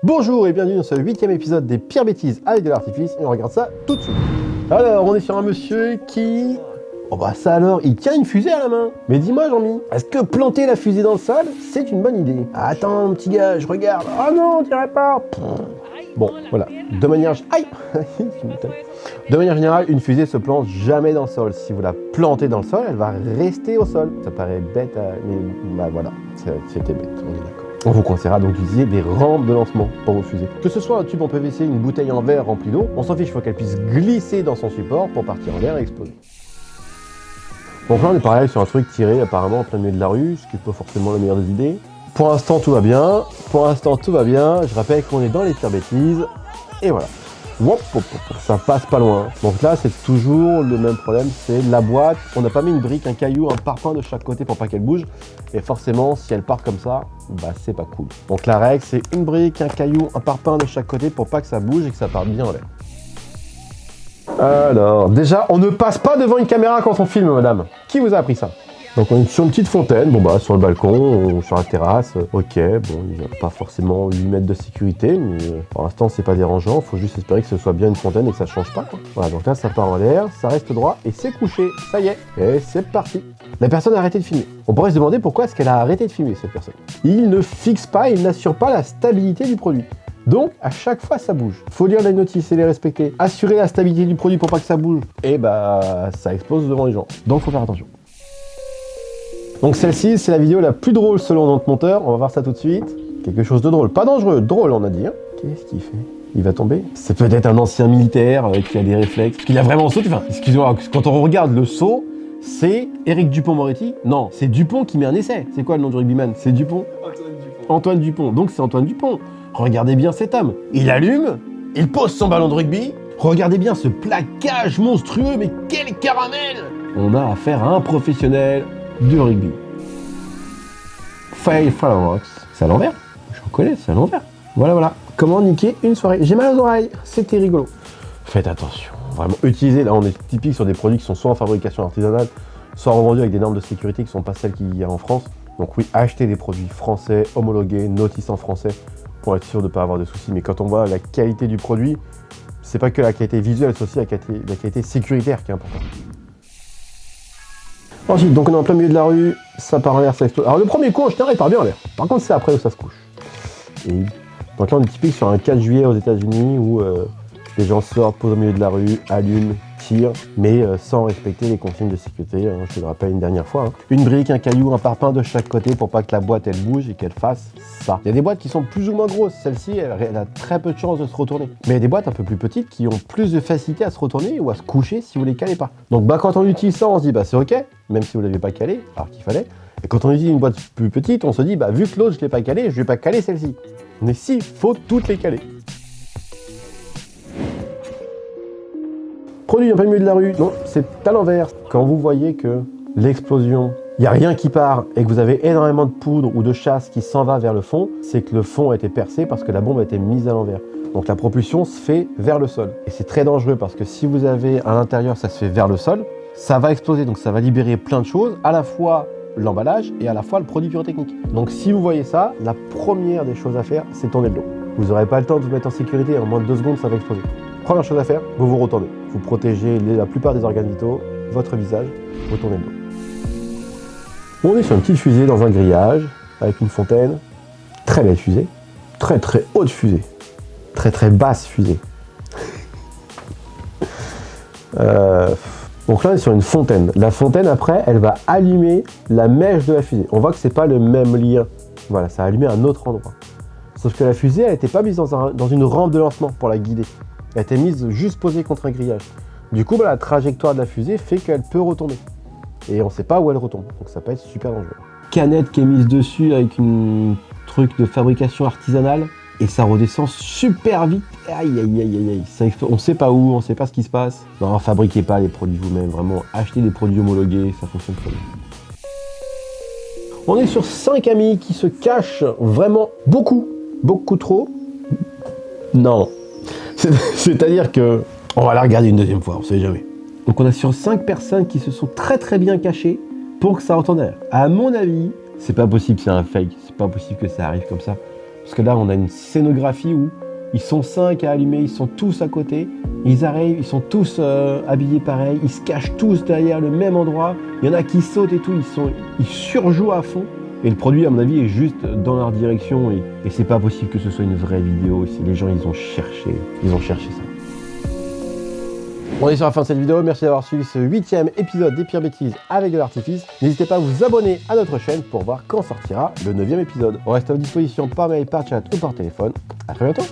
Bonjour et bienvenue dans ce 8e épisode des pires bêtises avec de l'artifice et on regarde ça tout de suite. Alors, on est sur un monsieur qui... Oh bah ça alors, il tient une fusée à la main. Mais dis-moi Jean-Mi, est-ce que planter la fusée dans le sol, c'est une bonne idée? Attends mon petit gars, je regarde. Oh non, on dirait pas. Bon, voilà. De manière... Aïe. De manière générale, une fusée se plante jamais dans le sol. Si vous la plantez dans le sol, elle va rester au sol. Ça paraît bête, mais bah voilà, c'était bête, on est d'accord. On vous conseillera donc d'utiliser des rampes de lancement pour vos fusées. Que ce soit un tube en PVC, une bouteille en verre remplie d'eau, on s'en fiche, il faut qu'elle puisse glisser dans son support pour partir en l'air et exploser. Donc là on est pareil sur un truc tiré apparemment en plein milieu de la rue, ce qui n'est pas forcément la meilleure des idées. Pour l'instant tout va bien, je rappelle qu'on est dans les pires bêtises, et voilà. Ça passe pas loin. Donc là c'est toujours le même problème, c'est la boîte, on n'a pas mis une brique, un caillou, un parpaing de chaque côté pour pas qu'elle bouge, et forcément si elle part comme ça, bah c'est pas cool. Donc la règle c'est une brique, un caillou, un parpaing de chaque côté pour pas que ça bouge et que ça parte bien en l'air. Alors, déjà, on ne passe pas devant une caméra quand on filme, madame. Qui vous a appris ça? Donc on est sur une petite fontaine, bon bah sur le balcon, sur la terrasse, ok, bon il n'y a pas forcément 8 mètres de sécurité, mais pour l'instant c'est pas dérangeant, faut juste espérer que ce soit bien une fontaine et que ça change pas quoi. Voilà, donc là ça part en l'air, ça reste droit et c'est couché, ça y est, et c'est parti. La personne a arrêté de filmer. On pourrait se demander pourquoi est-ce qu'elle a arrêté de filmer cette personne. Il ne fixe pas, il n'assure pas la stabilité du produit. Donc, à chaque fois, ça bouge. Faut lire les notices et les respecter. Assurer la stabilité du produit pour pas que ça bouge. Et bah, ça explose devant les gens. Donc, faut faire attention. Donc, celle-ci, c'est la vidéo la plus drôle selon notre monteur. On va voir ça tout de suite. Quelque chose de drôle. Pas dangereux, drôle, on a dit. Hein. Qu'est-ce qu'il fait? Il va tomber? C'est peut-être un ancien militaire qui a des réflexes. Qu'il a vraiment sauté. Enfin, excusez-moi, quand on regarde le saut, c'est Éric Dupond-Moretti. Non, c'est Dupont qui met un essai. C'est quoi le nom du rugbyman? C'est Dupont? Antoine Dupont. Antoine Dupont. Donc, c'est Antoine Dupont. Regardez bien cet homme, il allume, il pose son ballon de rugby, regardez bien ce plaquage monstrueux, mais quel caramel! On a affaire à un professionnel du rugby. Fail Fireworks, c'est à l'envers, je reconnais, c'est à l'envers. Voilà, comment niquer une soirée. J'ai mal aux oreilles, c'était rigolo. Faites attention, vraiment, utilisez, là on est typique sur des produits qui sont soit en fabrication artisanale, soit revendus avec des normes de sécurité qui ne sont pas celles qu'il y a en France. Donc oui, achetez des produits français, homologués, notices en français, pour être sûr de ne pas avoir de soucis. Mais quand on voit la qualité du produit, c'est pas que la qualité visuelle, c'est aussi la qualité sécuritaire qui est importante. Ensuite, donc on est en plein milieu de la rue, ça part en l'air, ça explose. Alors le premier coup, en général, il part bien en l'air. Par contre, c'est après où ça se couche. Et donc là, on est typique sur un 4 juillet aux États-Unis où les gens sortent, posent au milieu de la rue, allument, tirent, mais sans respecter les consignes de sécurité, hein, je le rappelle une dernière fois. Hein. Une brique, un caillou, un parpaing de chaque côté pour pas que la boîte elle bouge et qu'elle fasse ça. Il y a des boîtes qui sont plus ou moins grosses, celle-ci elle a très peu de chances de se retourner. Mais il y a des boîtes un peu plus petites qui ont plus de facilité à se retourner ou à se coucher si vous les calez pas. Donc bah quand on utilise ça, on se dit bah c'est ok, même si vous l'avez pas calé, alors qu'il fallait. Et quand on utilise une boîte plus petite, on se dit bah vu que l'autre je l'ai pas calé, je vais pas caler celle-ci. Mais si, faut toutes les caler. Produit en plein milieu de la rue, non, c'est à l'envers. Quand vous voyez que l'explosion, il n'y a rien qui part et que vous avez énormément de poudre ou de chasse qui s'en va vers le fond, c'est que le fond a été percé parce que la bombe a été mise à l'envers. Donc la propulsion se fait vers le sol. Et c'est très dangereux parce que si vous avez à l'intérieur, ça se fait vers le sol, ça va exploser. Donc ça va libérer plein de choses, à la fois l'emballage et à la fois le produit pyrotechnique. Donc si vous voyez ça, la première des choses à faire, c'est tourner le dos. Vous n'aurez pas le temps de vous mettre en sécurité, en moins de 2 secondes, ça va exploser. Première chose à faire, vous vous retournez. Vous protégez la plupart des organes vitaux, votre visage, vous tournez le dos. On est sur une petite fusée dans un grillage, avec une fontaine. Très belle fusée. Très haute fusée. Très basse fusée. Donc là, on est sur une fontaine. La fontaine, après, elle va allumer la mèche de la fusée. On voit que c'est pas le même lien. Voilà, ça a allumé à un autre endroit. Sauf que la fusée, elle n'était pas mise dans une rampe de lancement pour la guider. Elle était mise juste posée contre un grillage. Du coup, bah, la trajectoire de la fusée fait qu'elle peut retomber. Et on ne sait pas où elle retombe. Donc ça peut être super dangereux. Canette qui est mise dessus avec un truc de fabrication artisanale. Et ça redescend super vite. Aïe. On ne sait pas où, on ne sait pas ce qui se passe. Non, fabriquez pas les produits vous-même. Vraiment, achetez des produits homologués, ça fonctionne très bien. On est sur 5 amis qui se cachent vraiment beaucoup trop. Non. C'est-à-dire que on va la regarder une deuxième fois, on sait jamais. Donc on a sur 5 personnes qui se sont très bien cachées pour que ça retourne à l'air. À mon avis, c'est pas possible, c'est un fake. C'est pas possible que ça arrive comme ça. Parce que là, on a une scénographie où ils sont 5 à allumer, ils sont tous à côté, ils arrivent, ils sont tous habillés pareil, ils se cachent tous derrière le même endroit, il y en a qui sautent et tout, ils surjouent à fond. Et le produit, à mon avis, est juste dans leur direction et c'est pas possible que ce soit une vraie vidéo. Les gens, ils ont cherché ça. On est sur la fin de cette vidéo, merci d'avoir suivi ce 8e épisode des Pires Bêtises avec de l'artifice. N'hésitez pas à vous abonner à notre chaîne pour voir quand sortira le 9e épisode. On reste à votre disposition par mail, par chat ou par téléphone. À très bientôt.